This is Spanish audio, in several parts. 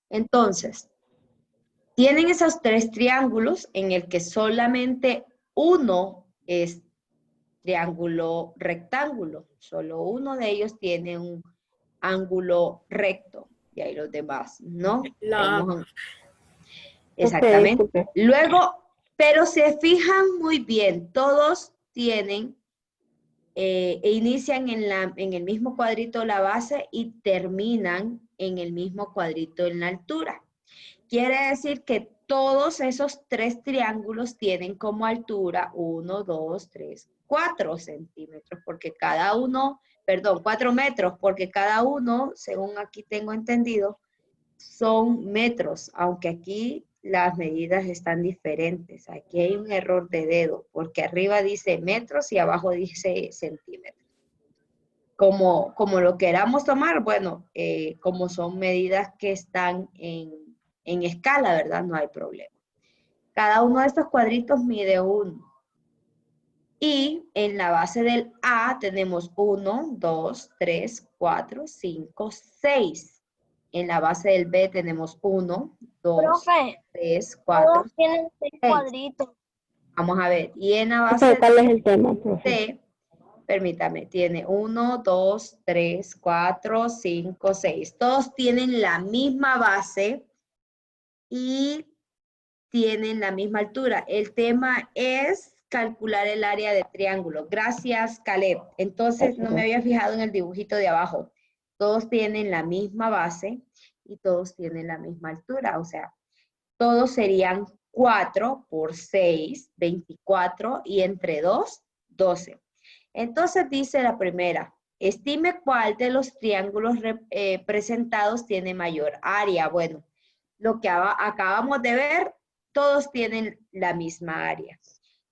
Entonces, tienen esos tres triángulos en el que solamente uno es triángulo rectángulo. Solo uno de ellos tiene un ángulo recto. Y ahí los demás, ¿no? La, Tenemos Ok, exactamente. disculpe. Luego, pero se fijan muy bien, todos tienen e inician en el mismo cuadrito la base y terminan en el mismo cuadrito en la altura. Quiere decir que todos esos tres triángulos tienen como altura 1, 2, 3, 4 centímetros, porque cada uno, perdón, 4 metros, porque cada uno, según aquí tengo entendido, son metros, aunque aquí las medidas están diferentes. Aquí hay un error de dedo, porque arriba dice metros y abajo dice centímetros. Como lo queramos tomar, bueno, como son medidas que están en escala, ¿verdad? No hay problema. Cada uno de estos cuadritos mide 1. Y en la base del A tenemos 1, 2, 3, 4, 5, 6. En la base del B tenemos 1, 2, Profe, 3, 4, todos tienen 6 6. cuadritos. Vamos a ver. Y en la Profe, base ¿cuál es el tema, profe? C, permítame, tiene 1, 2, 3, 4, 5, 6. Todos tienen la misma base y tienen la misma altura. El tema es calcular el área de triángulo. Gracias, Caleb. Entonces, no me había fijado en el dibujito de abajo. Todos tienen la misma base y todos tienen la misma altura. O sea, todos serían 4 por 6, 24, y entre 2, 12. Entonces dice la primera, estime cuál de los triángulos presentados tiene mayor área. Bueno, lo que acabamos de ver, todos tienen la misma área.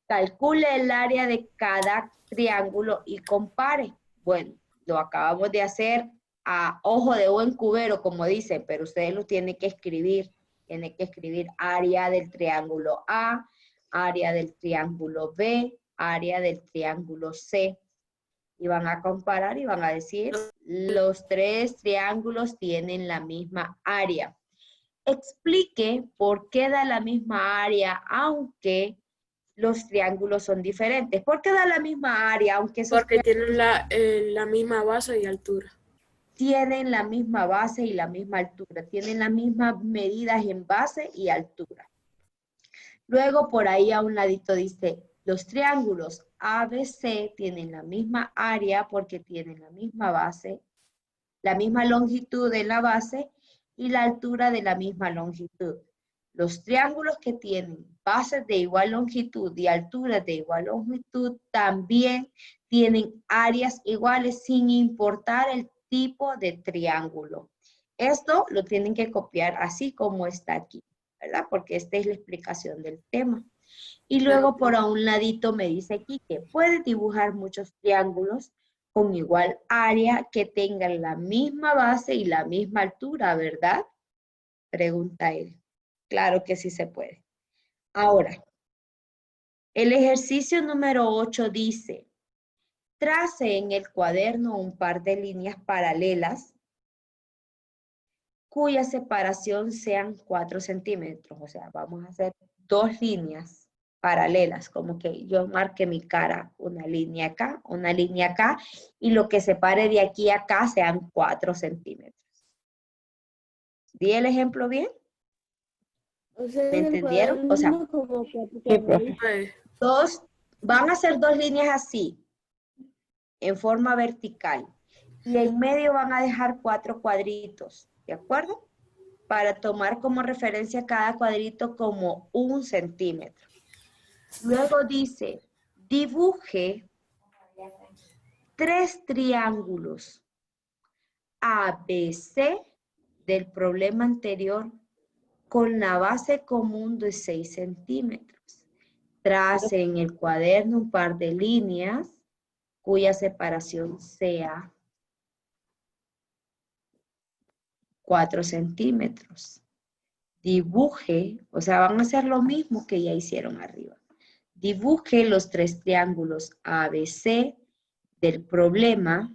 Calcule el área de cada triángulo y compare. Bueno, lo acabamos de hacer a ojo de buen cubero, como dicen, pero ustedes lo tienen que escribir. Tienen que escribir área del triángulo A, área del triángulo B, área del triángulo C. Y van a comparar y van a decir, los tres triángulos tienen la misma área. Explique por qué da la misma área, aunque los triángulos son diferentes. ¿Por qué da la misma área, aunque esos porque triángulos tienen la misma base y altura. tienen la misma base y la misma altura? Tienen las mismas medidas en base y altura. Luego por ahí a un ladito dice, los triángulos ABC tienen la misma área porque tienen la misma base, la misma longitud en la base y la altura de la misma longitud. Los triángulos que tienen bases de igual longitud y alturas de igual longitud también tienen áreas iguales sin importar el tipo de triángulo. Esto lo tienen que copiar así como está aquí, ¿verdad? Porque esta es la explicación del tema. Y luego por a un ladito me dice aquí que puede dibujar muchos triángulos con igual área que tengan la misma base y la misma altura, ¿verdad? Pregunta él. Claro que sí se puede. Ahora, el ejercicio número 8 dice, trace en el cuaderno un par de líneas paralelas cuya separación sean 4 centímetros. O sea, vamos a hacer dos líneas paralelas, como que yo marque mi cara, una línea acá, y lo que separe de aquí a acá sean 4 centímetros. ¿Di el ejemplo bien? O sea, ¿Me en el entendieron? O sea, cuaderno como que Sí, profe. Pues, todos van a hacer dos líneas así, en forma vertical, y en medio van a dejar 4 cuadritos, ¿de acuerdo? Para tomar como referencia cada cuadrito como 1 centímetro. Luego dice, dibuje 3 triángulos ABC del problema anterior con la base común de 6 centímetros. Trace en el cuaderno un par de líneas cuya separación sea 4 centímetros. Dibuje, o sea, van a hacer lo mismo que ya hicieron arriba. Dibuje los 3 triángulos ABC del problema.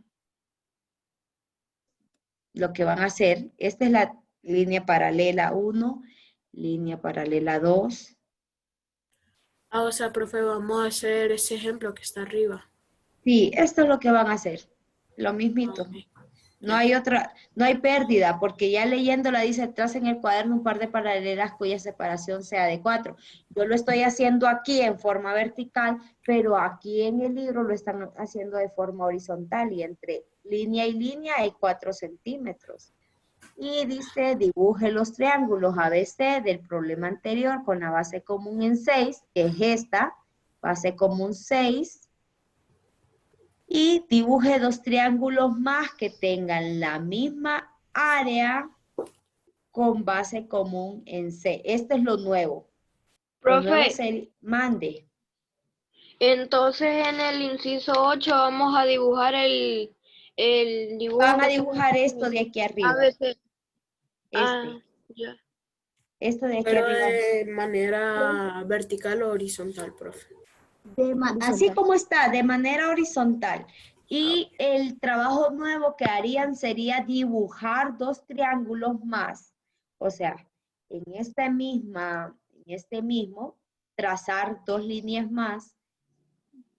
Lo que van a hacer, esta es Línea paralela 1, línea paralela 2. Ah, o sea, profe, vamos a hacer ese ejemplo que está arriba. Sí, esto es lo que van a hacer. Lo Ah, mismito. ok. No hay otra, no hay pérdida, porque ya leyéndola dice, traza en el cuaderno un par de paralelas cuya separación sea de 4. Yo lo estoy haciendo aquí en forma vertical, pero aquí en el libro lo están haciendo de forma horizontal y entre línea y línea hay 4 centímetros. Y dice, dibuje los triángulos ABC del problema anterior con la base común en 6, que es esta, base común 6, y dibuje 2 triángulos más que tengan la misma área con base común en C. Esto es lo nuevo. Lo nuevo es Profe, el mande. entonces en el inciso 8 vamos a dibujar el dibujo Van a que dibujar tenemos esto de aquí arriba. ABC. Este. Ya. Esto de aquí Pero arriba. de manera vertical o horizontal, profe. Así como está, de manera horizontal. Ah, Y el trabajo nuevo que harían sería dibujar 2 triángulos más. O sea, en este mismo, trazar 2 líneas más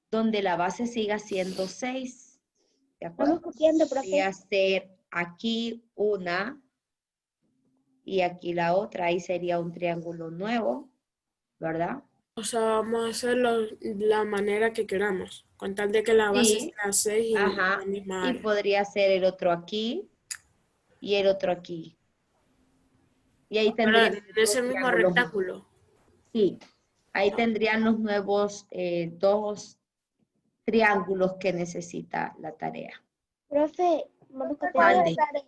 donde la base siga siendo 6. ¿De acuerdo? Estamos copiando, Voy profe. a hacer aquí una y aquí la otra. Ahí sería un triángulo nuevo, ¿verdad? o sea, vamos a hacerlo la manera que queramos, con tal de que la base Sí. sea 6 y la Ajá. misma Y área. podría ser el otro aquí y el otro aquí. Y ahí Pero en tendrían ese dos mismo triángulos más. rectángulo. Sí, ahí tendrían los nuevos 2 triángulos que necesita la tarea. Profe, vamos a copiar Mande. la tarea.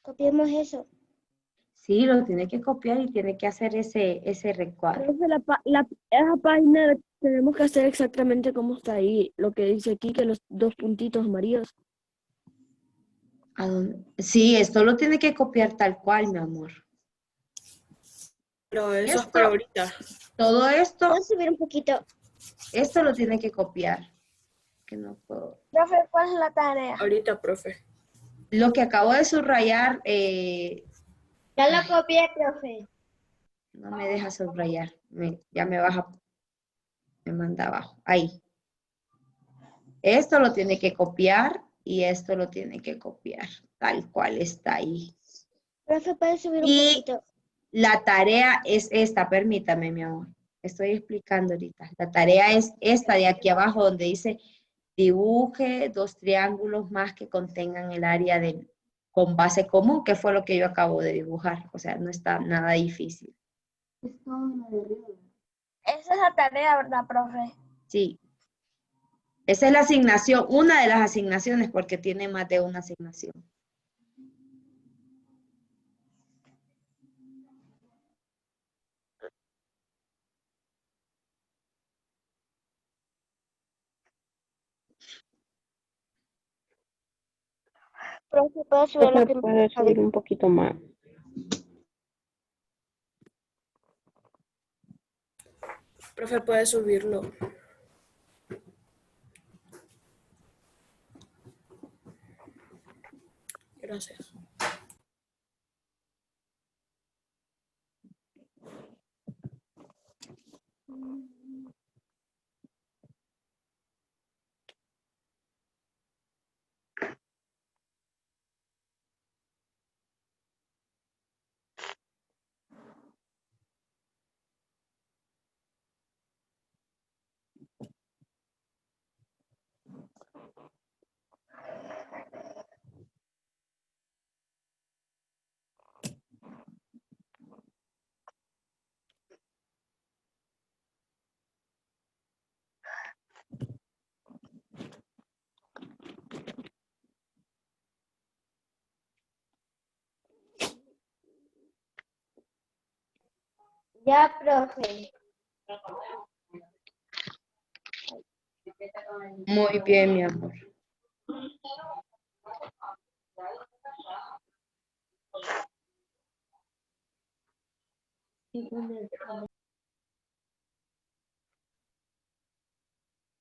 Copiemos eso. Sí, lo tiene que copiar y tiene que hacer ese recuadro. Profe, esa página tenemos que hacer exactamente como está ahí, lo que dice aquí, que los 2 puntitos amarillos. Sí, esto lo tiene que copiar tal cual, mi amor. Pero eso es Esto, para ahorita. todo esto, Puedo subir un poquito. esto lo tiene que copiar. Que no puedo. Profe, ¿cuál es la tarea? Ahorita, profe. Lo que acabo de subrayar, Ya lo copié, profe. no me deja subrayar. Ya me baja, me manda abajo. Ahí. Esto lo tiene que copiar y esto lo tiene que copiar, tal cual está ahí. Profe, ¿puede subir un Y poquito? la tarea es esta, permítame, mi amor. Estoy explicando ahorita. La tarea es esta de aquí abajo donde dice dibuje 2 triángulos más que contengan el área con base común, que fue lo que yo acabo de dibujar. O sea, no está nada difícil. Esa es la tarea, ¿verdad, profe? Sí. Esa es la asignación, una de las asignaciones, porque tiene más de una asignación. Profe, ¿puedo subir Profe, lo que me puede subir un poquito más. Profe, puede subirlo. Gracias. Ya, profe. Muy bien, mi amor.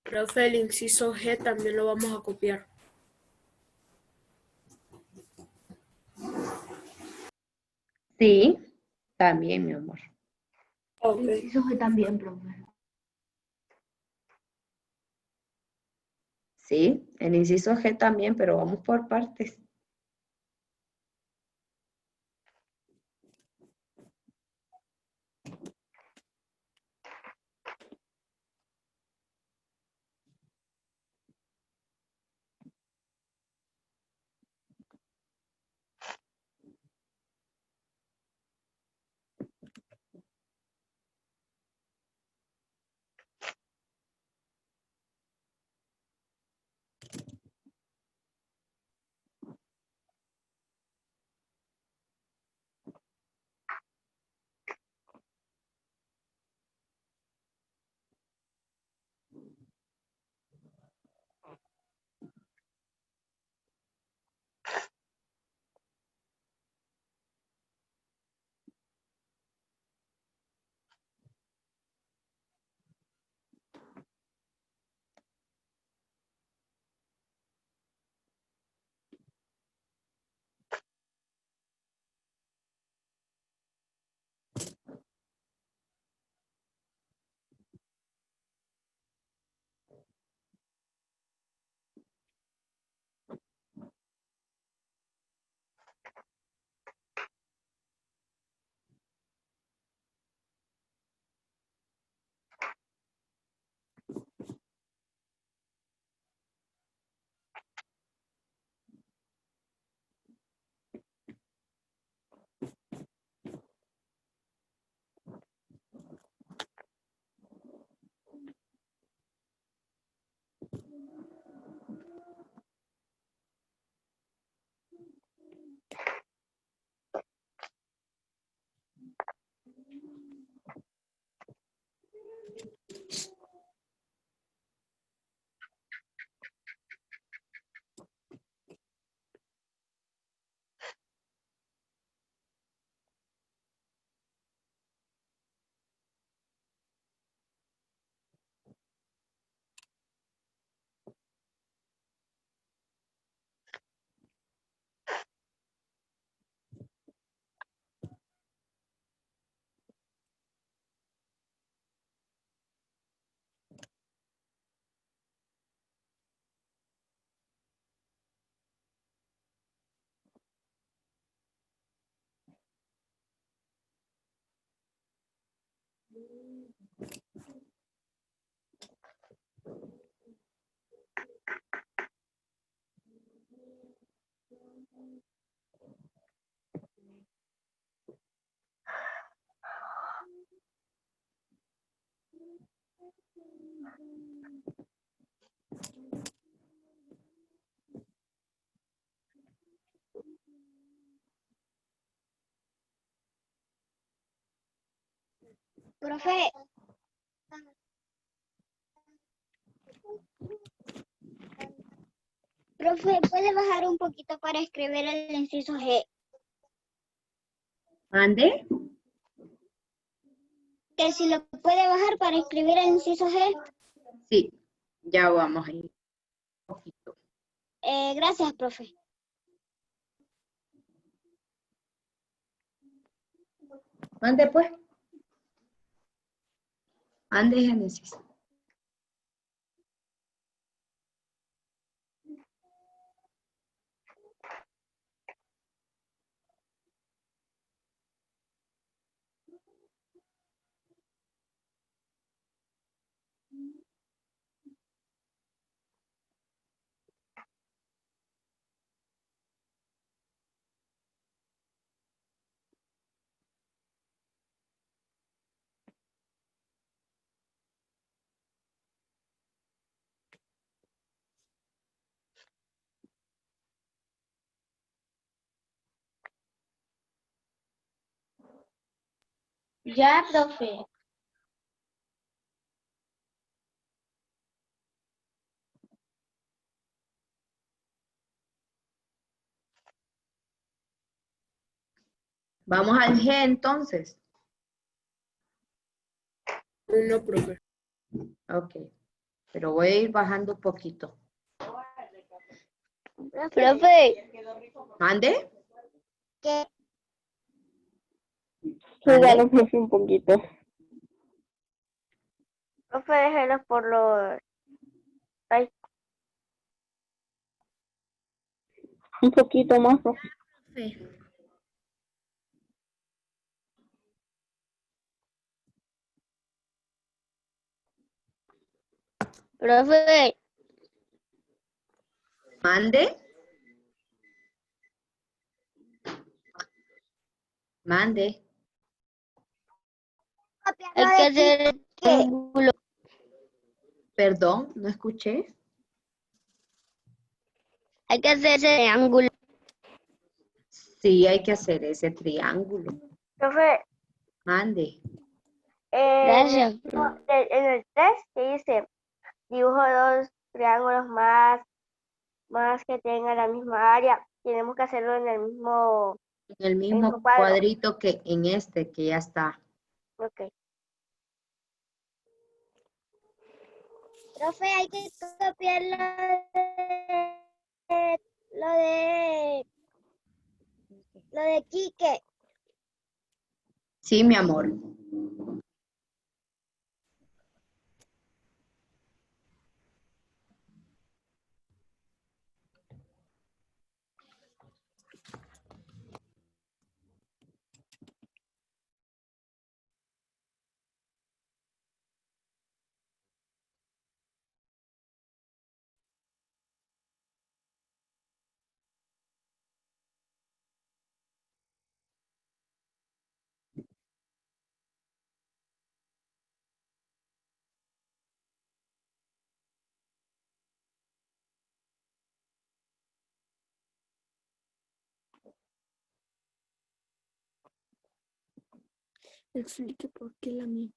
Profe, el inciso G también lo vamos a copiar. Sí, también, mi amor. Ok. Inciso G también, profe. Sí, el inciso G también, pero vamos por partes. Profe, ¿puede bajar un poquito para escribir el inciso G? ¿Ande? Que si lo puede bajar para escribir el inciso G. Sí, ya vamos a ir un poquito. Gracias, profe. Ande pues. Ande, Génesis. Ya, profe. Vamos al G entonces. 1, profe. Ok. Pero voy a ir bajando un poquito. Profe, ¿Mande? que Súbalo, profe, un poquito. Profe, déjelo por los... Ay, Un poquito más, profe. profe, Mande. Mande. hay que hacer el triángulo. Perdón, no escuché. Hay que hacer ese triángulo. Sí, hay que hacer ese triángulo. Profe, Mande. gracias. En el 3 que dice, dibujo dos triángulos más que tengan la misma área. Tenemos que hacerlo en el mismo En el mismo cuadro. cuadrito que en este, que ya está. Ok. Profe, hay que copiar lo de Quique. Sí, mi amor. Explique por qué la misma.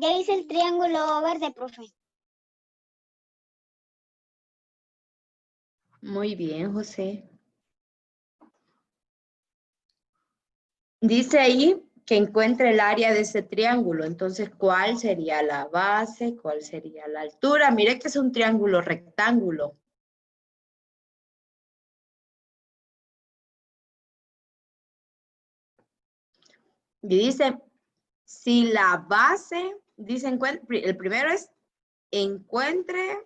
Ya hice el triángulo verde, profe. Muy bien, José. Dice ahí que encuentre el área de ese triángulo. Entonces, ¿cuál sería la base? ¿Cuál sería la altura? Mire que es un triángulo rectángulo. Y dice, si la base, dice, el primero es encuentre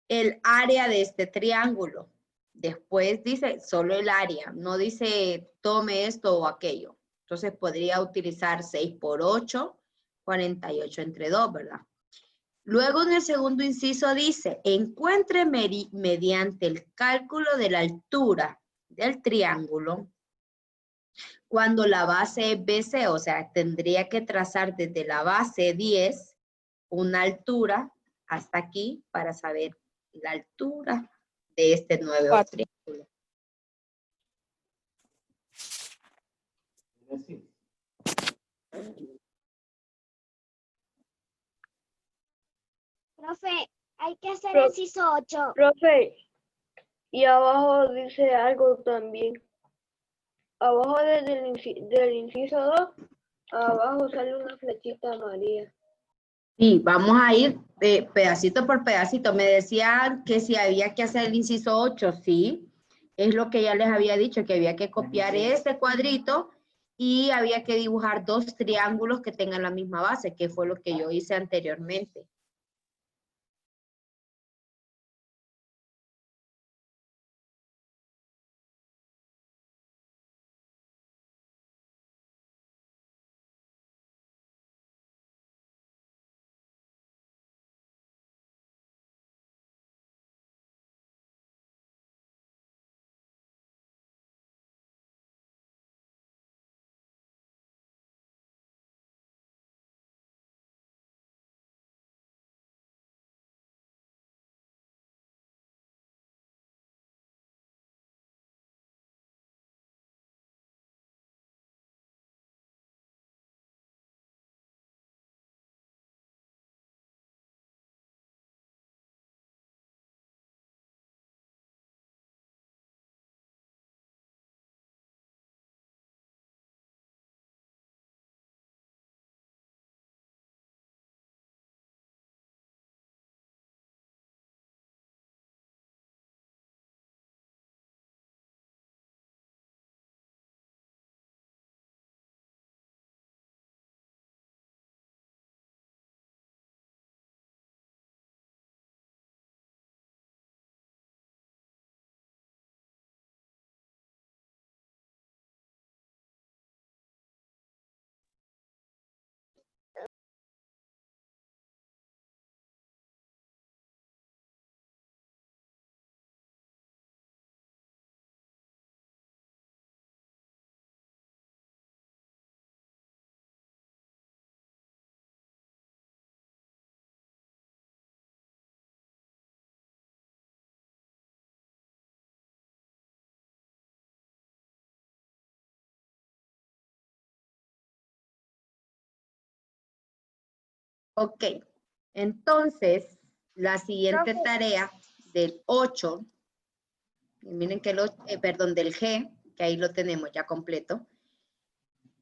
el área de este triángulo. Después dice solo el área, no dice tome esto o aquello. Entonces podría utilizar 6 por 8, 48 entre 2, ¿verdad? Luego en el segundo inciso dice, encuentre mediante el cálculo de la altura del triángulo cuando la base es BC, o sea, tendría que trazar desde la base 10 una altura hasta aquí para saber la altura de este nuevo triángulo. Profe, hay que hacer el inciso 8. Profe, y abajo dice algo también. Abajo del inciso 2, abajo sale una flechita amarilla. Sí, vamos a ir pedacito por pedacito. Me decían que si había que hacer el inciso 8, sí. Es lo que ya les había dicho, que había que copiar este cuadrito y había que dibujar 2 triángulos que tengan la misma base, que fue lo que yo hice anteriormente. Ok, entonces la siguiente tarea del 8, y miren que perdón, del G, que ahí lo tenemos ya completo,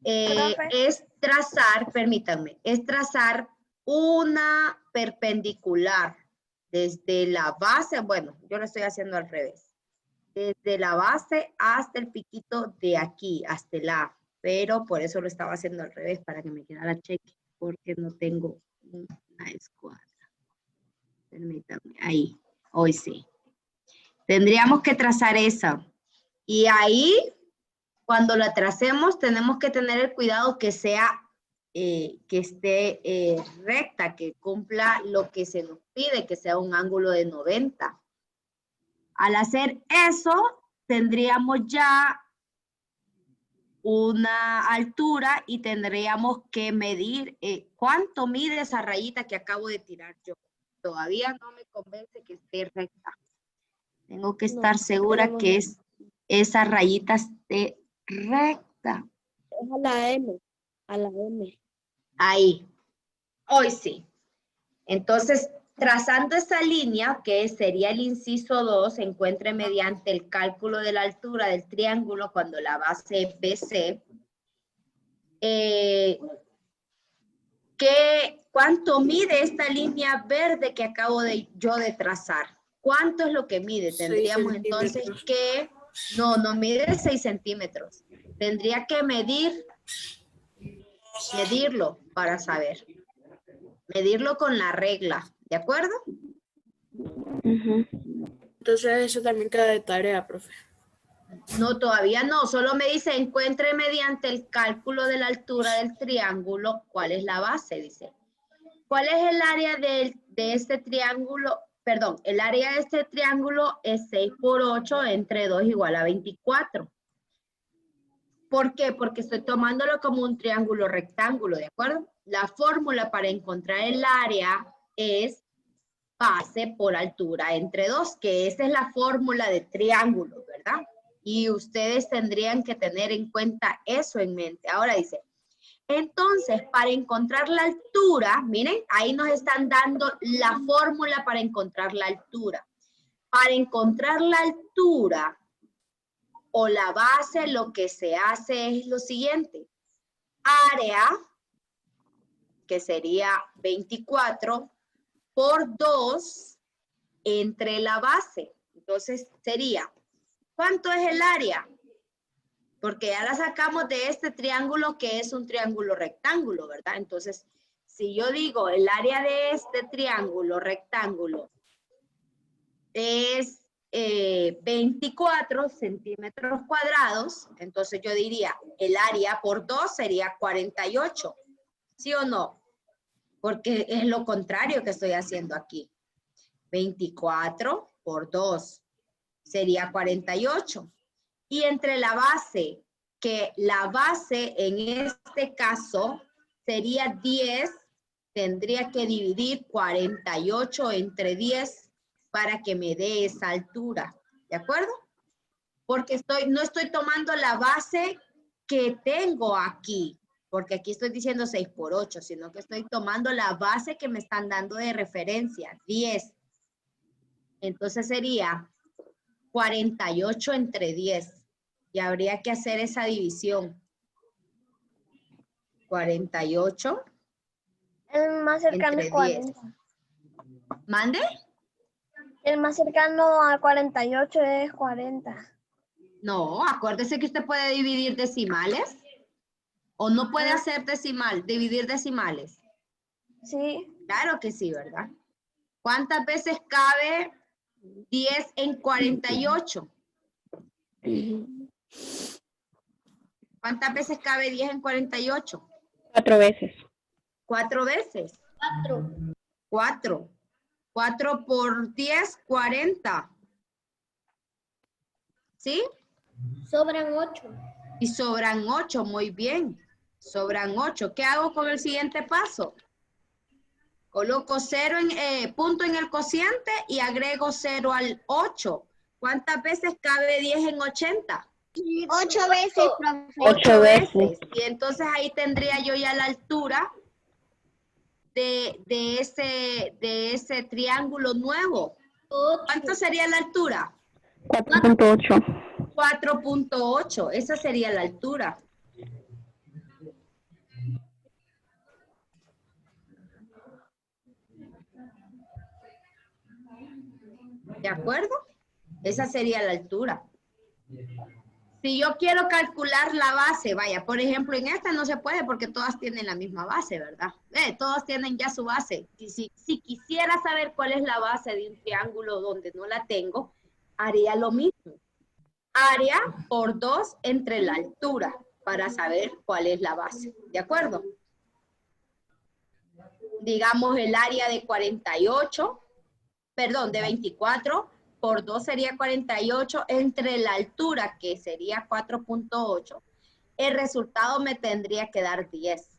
es trazar, permítanme, es trazar una perpendicular desde la base, bueno, yo lo estoy haciendo al revés, desde la base hasta el piquito de aquí, hasta el A, pero por eso lo estaba haciendo al revés, para que me quedara cheque, porque no tengo una escuadra. Permítanme, ahí, hoy sí. Tendríamos que trazar esa. Y ahí, cuando la tracemos, tenemos que tener el cuidado que sea, que esté recta, que cumpla lo que se nos pide, que sea un ángulo de 90. Al hacer eso, tendríamos ya una altura y tendríamos que medir cuánto mide esa rayita que acabo de tirar yo. Todavía no me convence que esté recta. Tengo que estar segura que esa rayita esté recta. Es a la M, a la M. Ahí. Hoy sí. Entonces, trazando esa línea, que sería el inciso 2, se encuentre mediante el cálculo de la altura del triángulo cuando la base es BC. ¿Cuánto mide esta línea verde que acabo yo de trazar? ¿Cuánto es lo que mide? 6 Tendríamos entonces centímetros. que, no mide 6 centímetros. Tendría que medirlo para saber. Medirlo con la regla, ¿de acuerdo? Entonces eso también queda de tarea, profe. No, todavía no, solo me dice encuentre mediante el cálculo de la altura del triángulo, ¿cuál es la base? Dice. ¿Cuál es el área de este triángulo? Perdón, el área de este triángulo es 6 por 8 entre 2 igual a 24. ¿Por qué? Porque estoy tomándolo como un triángulo rectángulo, ¿de acuerdo? La fórmula para encontrar el área es base por altura entre 2, que esa es la fórmula de triángulo, ¿verdad? Y ustedes tendrían que tener en cuenta eso en mente. Ahora dice, entonces, para encontrar la altura, miren, ahí nos están dando la fórmula para encontrar la altura. Para encontrar la altura o la base, lo que se hace es lo siguiente. Área que sería 24 por 2 entre la base. Entonces sería, ¿cuánto es el área? Porque ya la sacamos de este triángulo que es un triángulo rectángulo, ¿verdad? Entonces, si yo digo el área de este triángulo rectángulo es 24 centímetros cuadrados, entonces yo diría el área por 2 sería 48, ¿sí o no? Porque es lo contrario que estoy haciendo aquí. 24 por 2 sería 48. Y entre la base, que la base en este caso sería 10, tendría que dividir 48 entre 10 para que me dé esa altura. ¿De acuerdo? Porque no estoy tomando la base que tengo aquí, porque aquí estoy diciendo 6 por 8, sino que estoy tomando la base que me están dando de referencia, 10. Entonces sería 48 entre 10. Y habría que hacer esa división. 48 El más cercano entre es 40. 10. ¿Mande? El más cercano a 48 es 40. No, acuérdese que usted puede dividir decimales. ¿O no puede hacer dividir decimales? Sí. Claro que sí, ¿verdad? ¿Cuántas veces cabe 10 en 48? ¿Cuántas veces cabe 10 en 48? 4 veces. 4 veces. 4. 4. 4 por 10, 40. ¿Sí? Sobran 8. Y sobran 8, muy bien. Sobran 8. ¿Qué hago con el siguiente paso? Coloco punto en el cociente y agrego 0 al 8. ¿Cuántas veces cabe 10 en 80? 8 veces, profe. 8 veces. Y entonces ahí tendría yo ya la altura de ese triángulo nuevo. ¿Cuánto sería la altura? 4.8. 4.8. Esa sería la altura. ¿De acuerdo? Esa sería la altura. Si yo quiero calcular la base, vaya, por ejemplo, en esta no se puede porque todas tienen la misma base, ¿verdad? Todos tienen ya su base. Y si quisiera saber cuál es la base de un triángulo donde no la tengo, haría lo mismo. Área por 2 entre la altura para saber cuál es la base. ¿De acuerdo? Digamos el área de 48, perdón, de 24 por 2 sería 48 entre la altura que sería 4.8. El resultado me tendría que dar 10.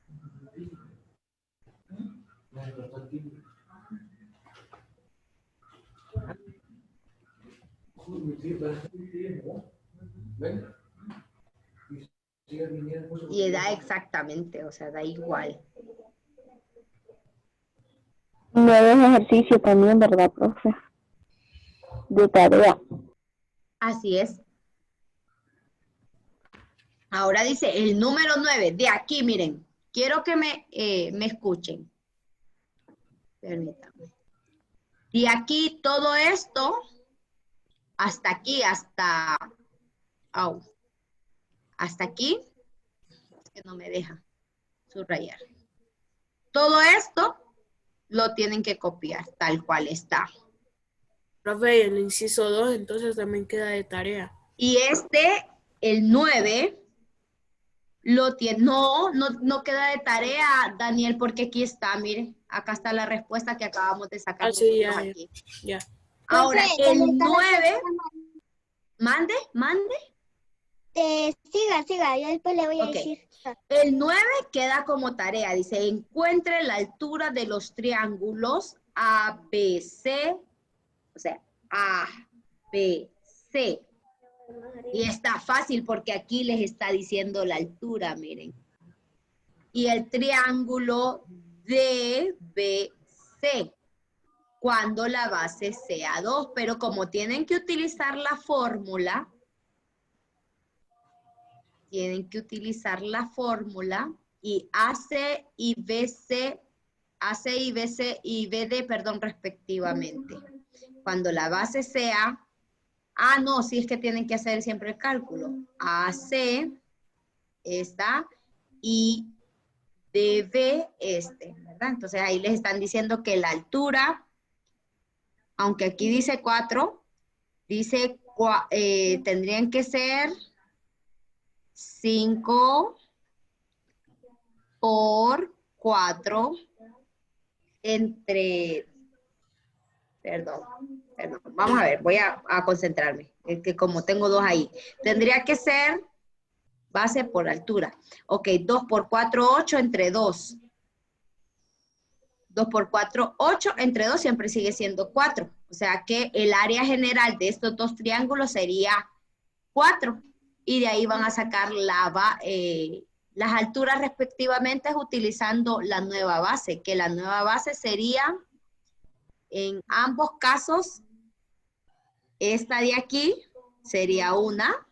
Y da exactamente, o sea, da igual. 9 ejercicios también, ¿verdad, profe? De tarea. Así es. Ahora dice el número 9, de aquí, miren, quiero que me escuchen. Permítanme. De aquí todo esto, hasta aquí, hasta aquí, es que no me deja subrayar. Todo esto lo tienen que copiar tal cual está. Profe, el inciso 2 entonces también queda de tarea. Y el 9, lo tiene, no queda de tarea, Daniel, porque aquí está, miren, acá está la respuesta que acabamos de sacar. Ah, sí, aquí. ya. Ahora, Profe, el ¿dónde está la 9, respuesta? mande. Siga, yo después le voy a Ok. decir. El 9 queda como tarea, dice, encuentre la altura de los triángulos ABC, o sea, ABC. Y está fácil porque aquí les está diciendo la altura, miren. Y el triángulo DBC, cuando la base sea 2. Pero como tienen que utilizar la fórmula, y AC y BC, AC y BC y BD, perdón, respectivamente. Cuando la base sea, no, sí es que tienen que hacer siempre el cálculo. AC, esta, y DB, ¿verdad? Entonces ahí les están diciendo que la altura, aunque aquí dice 4, dice, tendrían que ser 5 por 4 entre, perdón, vamos a ver, voy a concentrarme, es que como tengo 2 ahí, tendría que ser base por altura. Ok, 2 por 4, 8 entre 2. 2 por 4, 8 entre 2 siempre sigue siendo 4. O sea que el área general de estos dos triángulos sería 4. Y de ahí van a sacar las alturas respectivamente utilizando la nueva base, que la nueva base sería, en ambos casos, esta de aquí sería una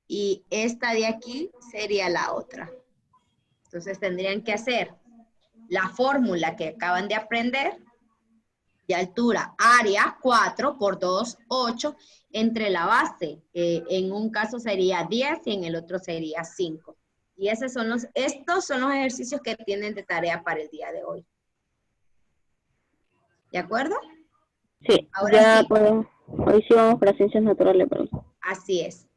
y esta de aquí sería la otra. Entonces tendrían que hacer la fórmula que acaban de aprender de altura, área 4 por 2, 8, entre la base. En un caso sería 10 y en el otro sería 5. Y estos son los ejercicios que tienen de tarea para el día de hoy. ¿De acuerdo? Sí, Ahora ya sí. podemos. Hoy sí vamos para ciencias naturales, perdón. Así es.